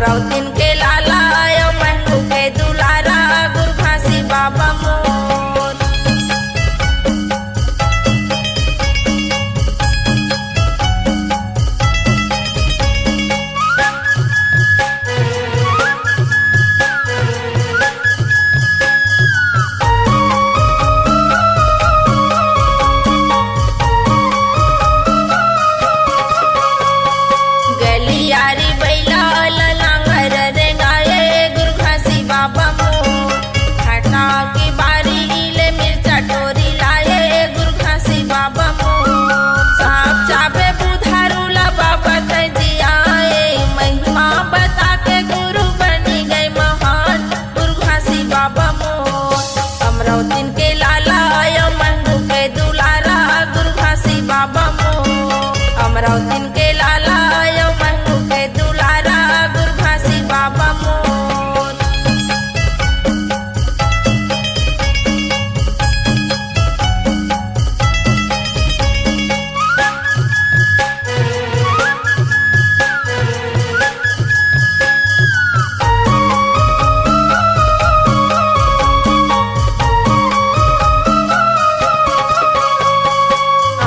अमरावतीन के लाला यो महंगू के दुलारा गुरु घासी बाबा मोर। गलियारी बैला लांगर रे गाये गुरु घासी बाबा मोर। खटा की बारी ले मिर्चा टोरी लाए गुरु घासी बाबा मोर। साफ चाबे बुधारू ला बाबा तजियाए महिमा बता के गुरु बनी गए महान गुरु घासी बाबा मोर। अमरावतीन के लाला यो महंगू के दुलारा गुरु घासी बाबा मोर। अमरावतीन के लाला यो महंगू के दुलारा गुरु घासी बाबा मोर।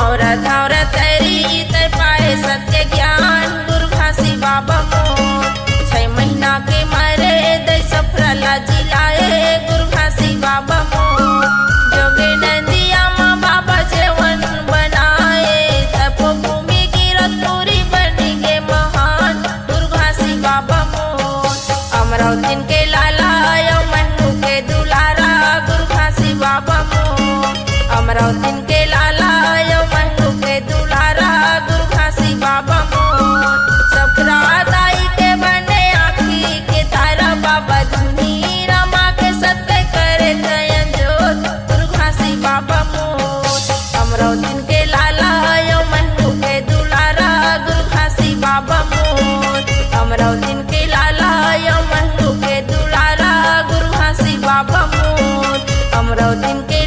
औरत औरत तेरी ते पाए सत्य ज्ञान गुरु घासी बाबा मोर। 6 महीना के मरे दे सफरला जिलाए गुरु घासी बाबा मोर। जोगे नदिया माँ बाबा जेवन बनाए तपोभूमि गिरत पूरी बनी गे महान गुरु घासी बाबा मोर। अमरावतीन के लाला यो महंगू के दुलारा गुरु घासी बाबा मोर। अमरावतीन के लाला यो महंगू के दुलारा गुरु घासी बाबा मोर। सफरा दाई के बने आखी के तारा बाबा धुनी रमा के सत्य करे दयन जोत गुरु घासी बाबा मोर। अमरावतीन के लाला यो महंगू के दुलारा गुरु घासी बाबा मोर। अमरावतीन के लाला यो महंगू के दुलारा गुरु घासी बाबा मोर। अमरावतीन के